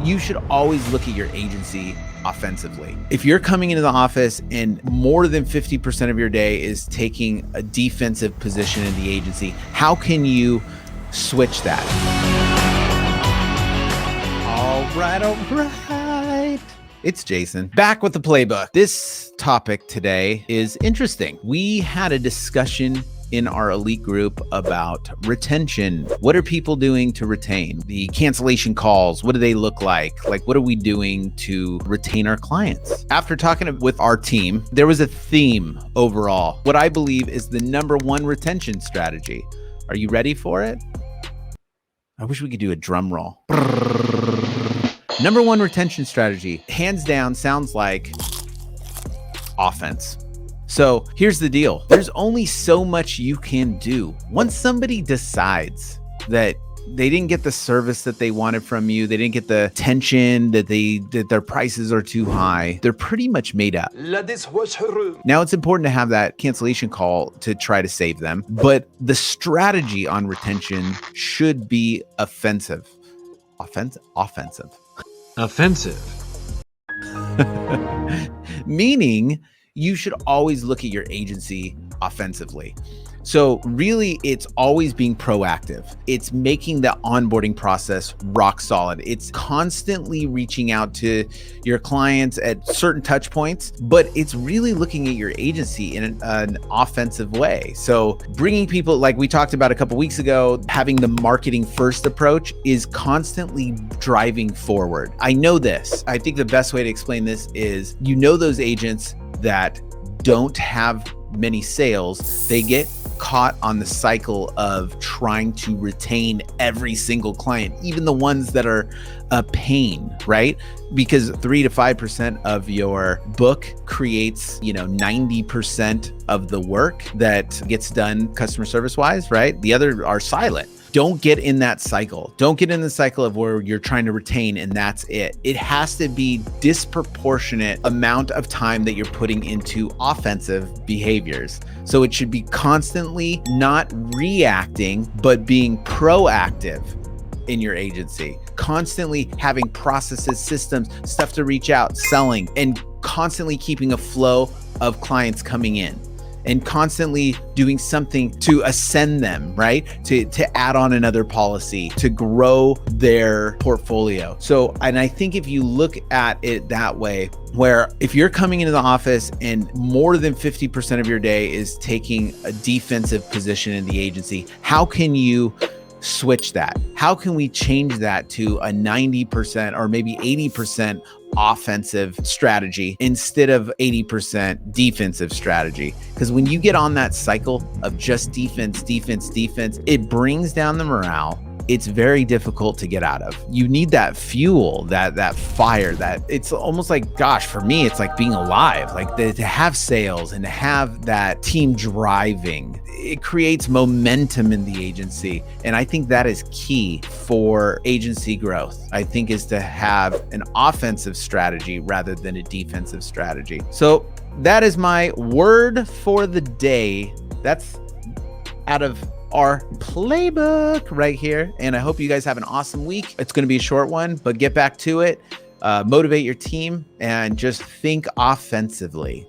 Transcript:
you should always look at your agency offensively. If you're coming into the office and more than 50% of your day is taking a defensive position in the agency, how can you switch that? All right. It's Jason back with the playbook. This topic today is interesting. We had a discussion in our elite group about retention. What are people doing to retain? The cancellation calls, what do they look like? Like, what are we doing to retain our clients? After talking with our team, there was a theme overall. What I believe is the #1 retention strategy. Are you ready for it? I wish we could do a drum roll. #1 retention strategy, hands down, sounds like offense. So here's the deal. There's only so much you can do. Once somebody decides that they didn't get the service that they wanted from you, they didn't get the attention, that their prices are too high, they're pretty much made up. Now, it's important to have that cancellation call to try to save them, but the strategy on retention should be offensive. Offensive. Meaning, you should always look at your agency offensively. So really, it's always being proactive. It's making the onboarding process rock solid. It's constantly reaching out to your clients at certain touch points, but it's really looking at your agency in an offensive way. So bringing people, like we talked about a couple weeks ago, having the marketing first approach is constantly driving forward. I know this. I think the best way to explain this is, those agents that don't have many sales, they get caught on the cycle of trying to retain every single client, even the ones that are a pain, right? Because 3 to 5% of your book creates, 90% of the work that gets done customer service wise, right? The other are silent. Don't get in that cycle. Don't get in the cycle of where you're trying to retain and that's it. It has to be disproportionate amount of time that you're putting into offensive behaviors. So it should be constantly not reacting, but being proactive in your agency. Constantly having processes, systems, stuff to reach out, selling, and constantly keeping a flow of clients coming in. And constantly doing something to ascend them, right? To add on another policy, to grow their portfolio. So, and I think if you look at it that way, where if you're coming into the office and more than 50% of your day is taking a defensive position in the agency, how can you switch that? How can we change that to a 90% or maybe 80% offensive strategy instead of 80% defensive strategy? Because when you get on that cycle of just defense, it brings down the morale. It's very difficult to get out of. You need that fuel, that fire, that it's almost like, gosh, for me, it's like being alive, like to have sales and to have that team driving. It creates momentum in the agency. And I think that is key for agency growth, I think, is to have an offensive strategy rather than a defensive strategy. So that is my word for the day. That's out of our playbook right here. And I hope you guys have an awesome week. It's going to be a short one, but get back to it. Motivate your team and just think offensively.